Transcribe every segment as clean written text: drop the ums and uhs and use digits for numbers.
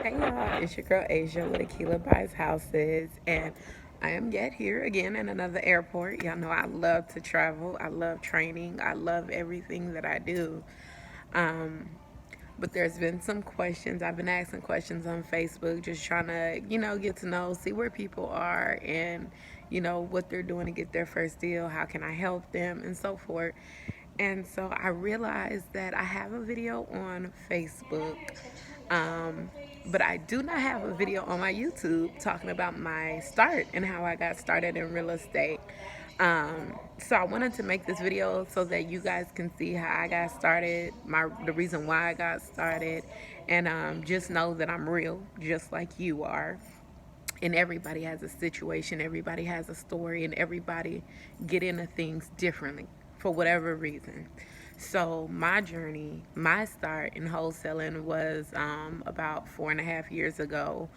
Hey y'all, it's your girl Asia with Aquila Buys Houses, and I am yet here again in another airport. Y'all know I love to travel, I love training, I love everything that I do. Um, but there's been some questions. I've been asking questions on Facebook, just trying to, get to know, see where people are and, what they're doing to get their first deal, how can I help them, and so forth. And so I realized that I have a video on Facebook, um, but I do not have a video on my YouTube talking about my start and how I got started in real estate. So I wanted to make this video so that you guys can see how I got started, the reason why I got started, and just know that I'm real, just like you are. And everybody has a situation, everybody has a story, and everybody get into things differently for whatever reason. So my journey, my start in wholesaling was about 4.5 years ago.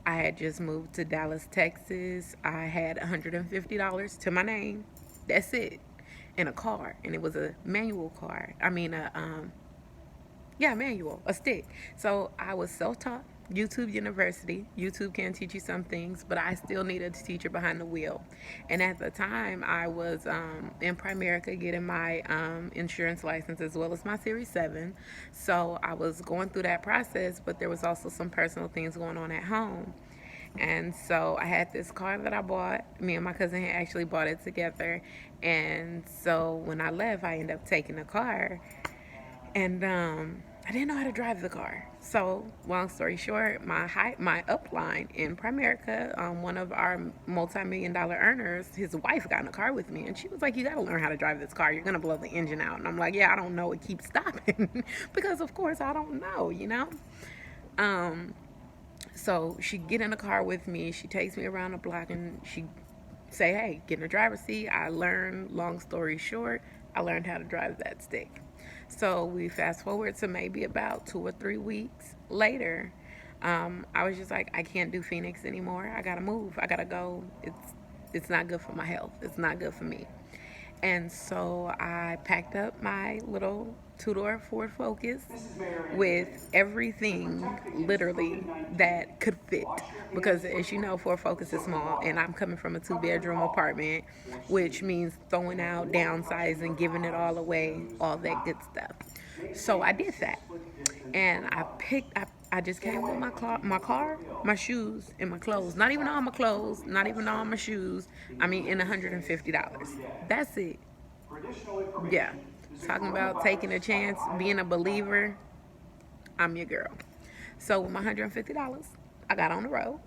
I had just moved to Dallas, Texas. I had $150 to my name. That's it. In a car, and it was a manual car. I mean, manual, a stick. So I was self-taught. YouTube University. YouTube can teach you some things, but I still needed a teacher behind the wheel. And at the time, I was in Primerica getting my insurance license as well as my Series 7. So I was going through that process, but there was also some personal things going on at home. And so I had this car that I bought. Me and my cousin had actually bought it together. And so when I left, I ended up taking the car, and I didn't know how to drive the car. So, long story short, my upline in Primerica, one of our multi-million-dollar earners, his wife got in a car with me, and she was like, "You got to learn how to drive this car. You're gonna blow the engine out." And I'm like, "Yeah, I don't know. It keeps stopping," because of course I don't know. Um, so she get in the car with me. She takes me around the block, and she say, "Hey, get in the driver's seat." I learned. Long story short, I learned how to drive that stick. So we fast forward to maybe about 2 or 3 weeks later. I was just like, I can't do Phoenix anymore. I gotta move. I gotta go. It's not good for my health. It's not good for me. And so I packed up my little two-door Ford Focus with everything literally that could fit. Because as you know, Ford Focus is small, and I'm coming from a two-bedroom apartment, which means throwing out, downsizing, giving it all away, all that good stuff. So I did that, and I just came with my car, my shoes, and my clothes. Not even all my clothes, not even all my shoes. I mean, in $150. That's it. Yeah. Talking about taking a chance, being a believer, I'm your girl. So with my $150, I got on the road.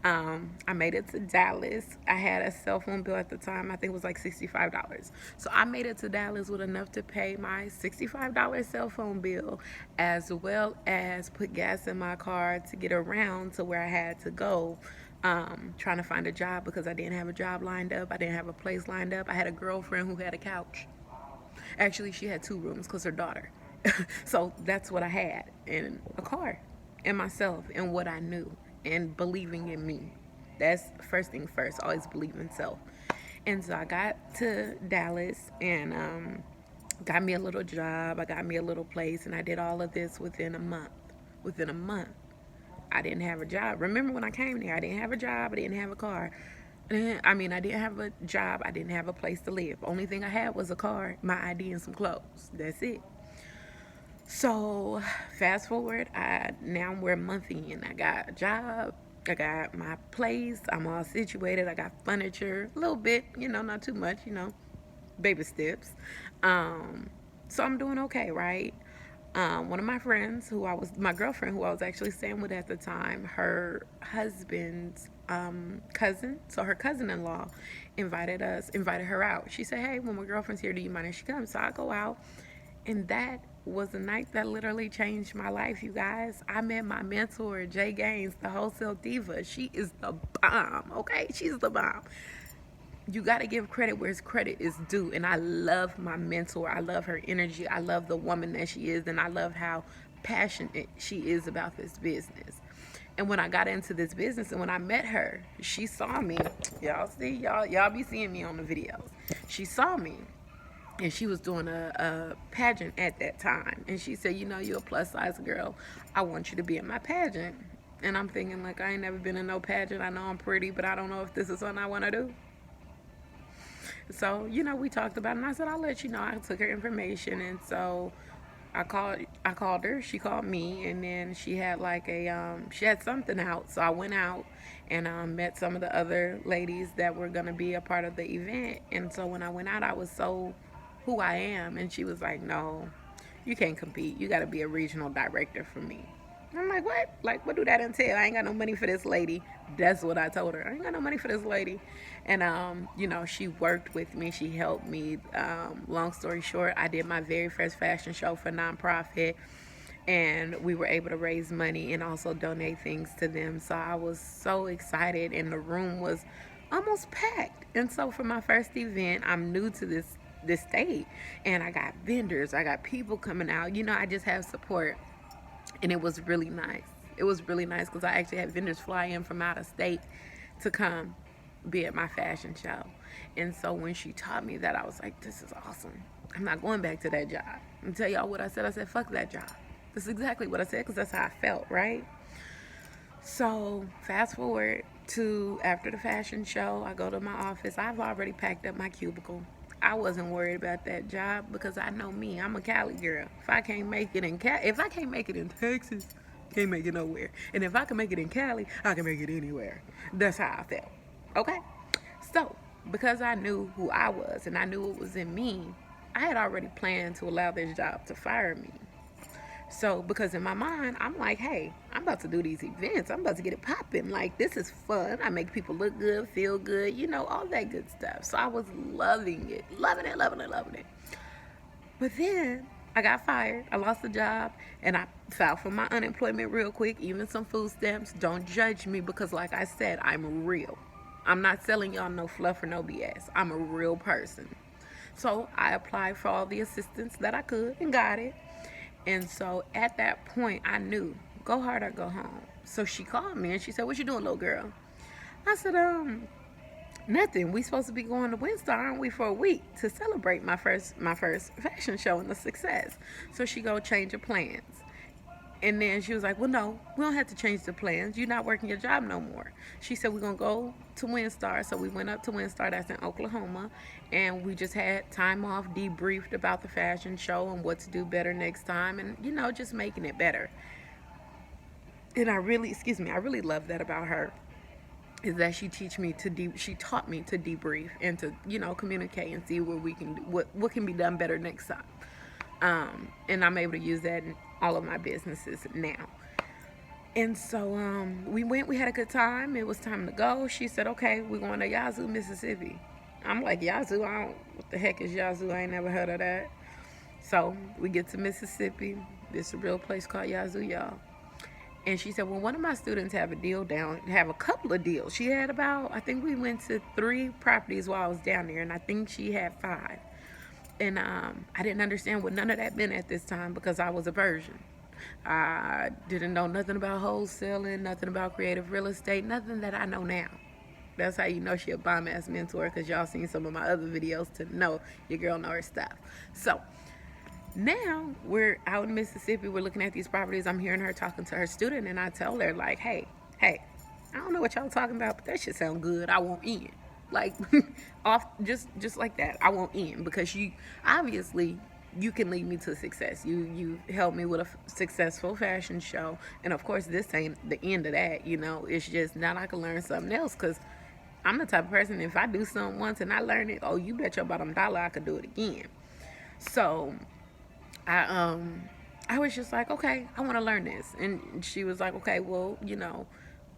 I made it to Dallas. I had a cell phone bill at the time. I think it was like $65. So I made it to Dallas with enough to pay my $65 cell phone bill, as well as put gas in my car to get around to where I had to go. Trying to find a job because I didn't have a job lined up. I didn't have a place lined up. I had a girlfriend who had a couch. Actually, she had 2 rooms because her daughter. So that's what I had, and a car, and myself, and what I knew, and believing in me. That's first thing first. Always believe in self. And so I got to Dallas, and got me a little job. I got me a little place, and I did all of this within a month. Within a month, I didn't have a job. Remember when I came there, I didn't have a job. I didn't have a car. I mean, I didn't have a job. I didn't have a place to live. Only thing I had was a car, my ID, and some clothes. That's it. So, fast forward, now we're a month in. I got a job. I got my place. I'm all situated. I got furniture, a little bit, not too much, baby steps. So I'm doing okay, right? One of my friends, my girlfriend, who I was actually staying with at the time, her husband's cousin, so her cousin-in-law invited her out. She said, "Hey, when my girlfriend's here, do you mind if she comes?" So I go out, and that was a night that literally changed my life, you guys. I met my mentor, Jay Gaines, the wholesale diva. She is the bomb, okay? She's the bomb. You got to give credit where credit is due. And I love my mentor. I love her energy. I love the woman that she is. And I love how passionate she is about this business. And when I got into this business and when I met her, she saw me. Y'all be seeing me on the videos. She saw me and she was doing a pageant at that time, and she said, you know, you're a plus size girl, I want you to be in my pageant. And I'm thinking, like, I ain't never been in no pageant. I know I'm pretty, but I don't know if this is something I want to do. So, you know, we talked about it, and I said, I'll let you know. I took her information, and so I called her, she called me, and then she had like she had something out. So I went out and met some of the other ladies that were gonna be a part of the event. And so when I went out, I was so who I am, and she was like, no, you can't compete, you got to be a regional director for me. I'm like, what? Like, what do that entail? I ain't got no money for this lady. That's what I told her. I ain't got no money for this lady. And, you know, she worked with me. She helped me. Long story short, I did my very first fashion show for nonprofit. And we were able to raise money and also donate things to them. So I was so excited. And the room was almost packed. And so for my first event, I'm new to this state. And I got vendors. I got people coming out. You know, I just have support, and it was really nice. It was really nice because I actually had vendors fly in from out of state to come be at my fashion show. And so when she taught me that, I was like, this is awesome. I'm not going back to that job. I'm tell y'all what I said. I said, fuck that job. That's exactly what I said, because that's how I felt, right? So fast forward to after the fashion show, I go to my office. I've already packed up my cubicle. I wasn't worried about that job because I know me. I'm a Cali girl. If I can't make it in if I can't make it in Texas, can't make it nowhere. And if I can make it in Cali, I can make it anywhere. That's how I felt. Okay? So, because I knew who I was and I knew it was in me, I had already planned to allow this job to fire me. So, because in my mind, I'm like, hey, I'm about to do these events. I'm about to get it popping. Like, this is fun. I make people look good, feel good, you know, all that good stuff. So I was loving it. Loving it, loving it, loving it. But then I got fired. I lost the job, and I filed for my unemployment real quick, even some food stamps. Don't judge me because, like I said, I'm real. I'm not selling y'all no fluff or no BS. I'm a real person. So I applied for all the assistance that I could and got it. And so at that point, I knew, go hard or go home. So she called me and she said, what you doing, little girl? I said, nothing. We supposed to be going to WinStar, aren't we, for a week to celebrate my first fashion show and the success. So she go change her plans. And then she was like, well, no, we don't have to change the plans. You're not working your job no more. She said, we're going to go to WinStar. So we went up to WinStar, that's in Oklahoma. And we just had time off, debriefed about the fashion show and what to do better next time. And, you know, just making it better. And I really love that about her, is that she taught me to debrief and to, you know, communicate and see what we can do, what can be done better next time. And I'm able to use that in all of my businesses now. And so we had a good time. It was time to go. She said, okay, we're going to Yazoo, Mississippi. I'm like, Yazoo? What the heck is Yazoo? I ain't never heard of that. So we get to Mississippi. This is a real place called Yazoo, y'all. And she said, well, one of my students have a couple of deals. She had I think we went to 3 properties while I was down there, and I think she had 5. And I didn't understand what none of that meant at this time because I was a virgin. I didn't know nothing about wholesaling, nothing about creative real estate, nothing that I know now. That's how you know she a bomb-ass mentor, because y'all seen some of my other videos to know your girl know her stuff. So now we're out in Mississippi. We're looking at these properties. I'm hearing her talking to her student, and I tell her, like, hey, I don't know what y'all talking about, but that shit sound good. I want in. Like, off, just like that. I won't end because you obviously you can lead me to success. You helped me with a successful fashion show, and of course this ain't the end of that. You know, it's just now I can learn something else, because I'm the type of person, if I do something once and I learn it, oh, you bet your bottom dollar I could do it again. So I was just like, okay, I want to learn this. And she was like, okay, well, you know,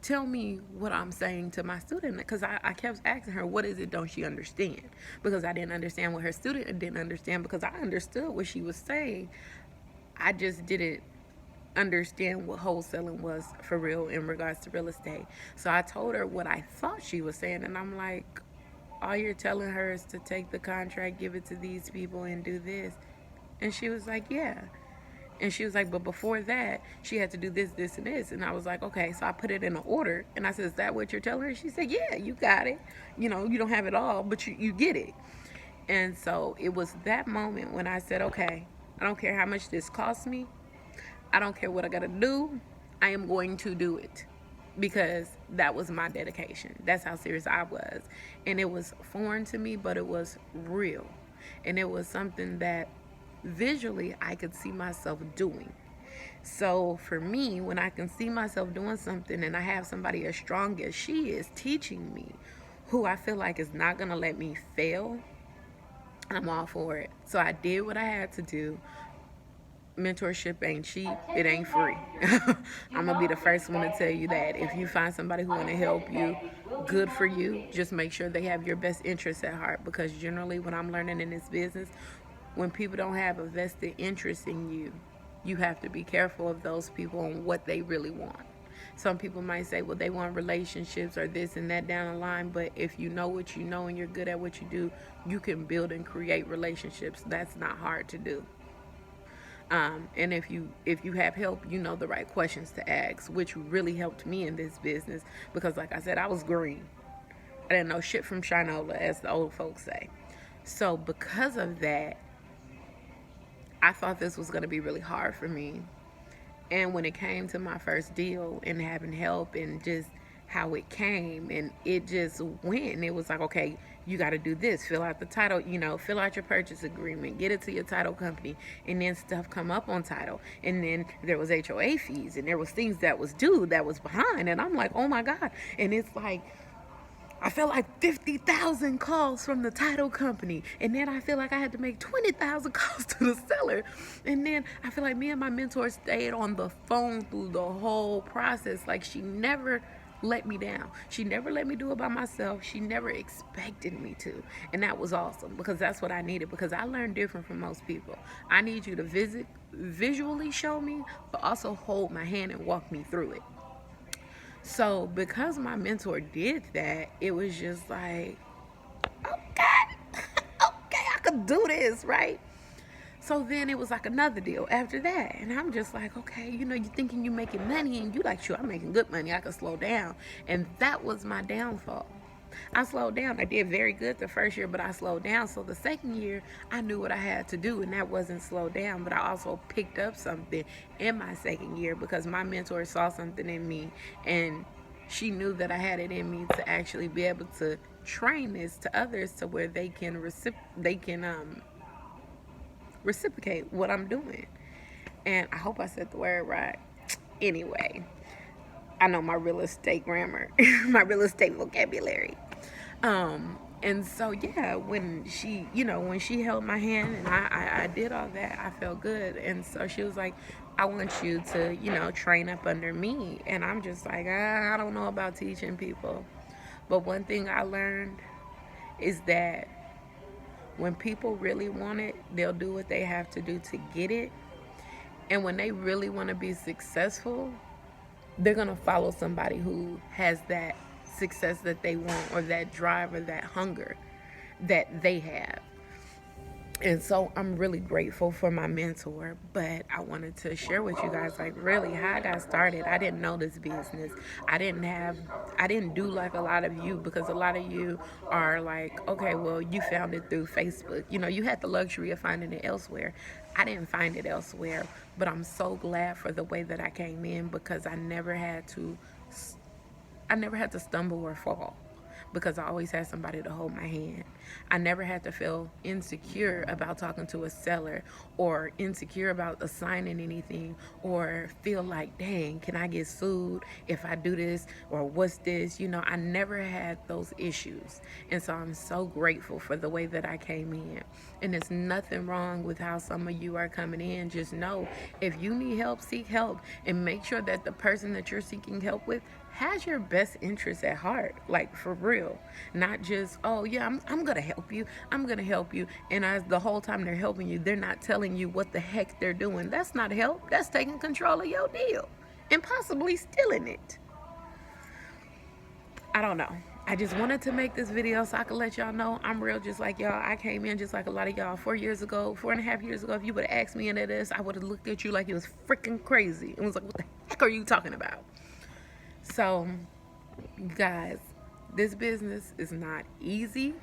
tell me what I'm saying to my student, because I kept asking her, what is it don't she understand? Because I didn't understand what her student didn't understand, because I understood what she was saying. I just didn't understand what wholesaling was for real in regards to real estate. So I told her what I thought she was saying, and I'm like, all you're telling her is to take the contract, give it to these people, and do this. And she was like, yeah. And she was like, but before that, she had to do this, this, and this. And I was like, okay. So I put it in an order. And I said, is that what you're telling her? She said, yeah, you got it. You know, you don't have it all, but you get it. And so it was that moment when I said, okay, I don't care how much this costs me. I don't care what I gotta do. I am going to do it because that was my dedication. That's how serious I was. And it was foreign to me, but it was real. And it was something that visually I could see myself doing. So for me, when I can see myself doing something and I have somebody as strong as she is teaching me, who I feel like is not gonna let me fail, I'm all for it. So I did what I had to do. Mentorship ain't cheap, it ain't free. I'm gonna be the first one to tell you that. If you find somebody who wanna help you, good for you. Just make sure they have your best interests at heart, because generally what I'm learning in this business, when people don't have a vested interest in you, you have to be careful of those people and what they really want. Some people might say, well, they want relationships or this and that down the line, but if you know what you know and you're good at what you do, you can build and create relationships. That's not hard to do. And if you have help, you know the right questions to ask, which really helped me in this business, because like I said, I was green. I didn't know shit from Shinola, as the old folks say. So because of that, I thought this was going to be really hard for me. And when it came to my first deal and having help and just how it came and it just went, it was like, okay, you got to do this, fill out the title, fill out your purchase agreement, get it to your title company, and then stuff come up on title. And then there was HOA fees and there was things that was due that was behind. And I'm like, oh my God. And it's like, I felt like 50,000 calls from the title company. And then I feel like I had to make 20,000 calls to the seller. And then I feel like me and my mentor stayed on the phone through the whole process. Like, she never let me down. She never let me do it by myself. She never expected me to. And that was awesome, because that's what I needed, because I learned different from most people. I need you to visually show me, but also hold my hand and walk me through it. So because my mentor did that, it was just like, okay, okay, I could do this, right? So then it was like another deal after that. And I'm just like, okay, you're thinking you're making money, and you like, sure, I'm making good money. I could slow down. And that was my downfall. I slowed down. I did very good the first year, but I slowed down. So the second year, I knew what I had to do, and that wasn't slow down. But I also picked up something in my second year, because my mentor saw something in me, and she knew that I had it in me to actually be able to train this to others, to where they can reciprocate what I'm doing. And I hope I said the word right. Anyway, I know my real estate grammar, my real estate vocabulary. And so yeah, when she held my hand and I did all that, I felt good. And so she was like, I want you to, train up under me. And I'm just like, I don't know about teaching people. But one thing I learned is that when people really want it, they'll do what they have to do to get it. And when they really want to be successful, they're going to follow somebody who has that success that they want, or that drive, or that hunger that they have. And so I'm really grateful for my mentor, but I wanted to share with you guys, like, really how I got started. I didn't know this business. I didn't do like a lot of you, because a lot of you are like, okay, well, you found it through Facebook. You had the luxury of finding it elsewhere. I didn't find it elsewhere, but I'm so glad for the way that I came in, because I never had to stumble or fall, because I always had somebody to hold my hand. I never had to feel insecure about talking to a seller, or insecure about assigning anything, or feel like, dang, can I get sued if I do this, or what's this? I never had those issues. And so I'm so grateful for the way that I came in. And there's nothing wrong with how some of you are coming in. Just know, if you need help, seek help, and make sure that the person that you're seeking help with has your best interest at heart, like, for real. Not just, oh yeah, I'm gonna help you, and as the whole time they're helping you, they're not telling you what the heck they're doing. That's not help. That's taking control of your deal and possibly stealing it. I don't know. I just wanted to make this video so I could let y'all know I'm real, just like y'all. I came in just like a lot of y'all 4.5 years ago. If you would have asked me into this, I would have looked at you like it was freaking crazy and was like, what the heck are you talking about? So, guys, this business is not easy.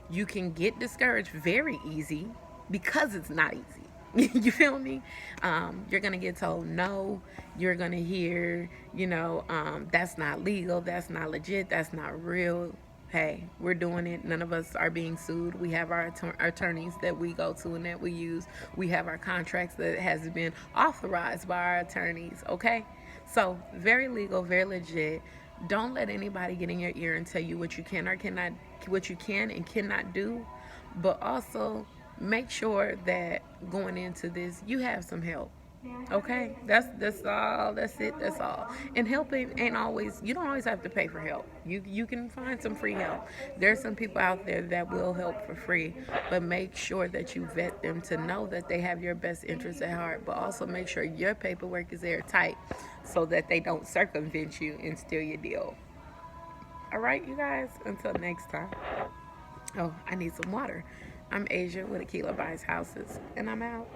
You can get discouraged very easy because it's not easy. You feel me? You're gonna get told no. You're gonna hear, that's not legal, that's not legit, that's not real. Hey, we're doing it. None of us are being sued. We have our attorneys that we go to and that we use. We have our contracts that has been authorized by our attorneys. Okay, so very legal, very legit. Don't let anybody get in your ear and tell you what you can or cannot, what you can and cannot do. But also make sure that going into this, you have some help. Okay, that's all. That's it. That's all. And helping ain't always. You don't always have to pay for help. You can find some free help. There's some people out there that will help for free, but make sure that you vet them to know that they have your best interests at heart. But also make sure your paperwork is airtight, so that they don't circumvent you and steal your deal. All right, you guys. Until next time. Oh, I need some water. I'm Asia with Aquila Buys Houses, and I'm out.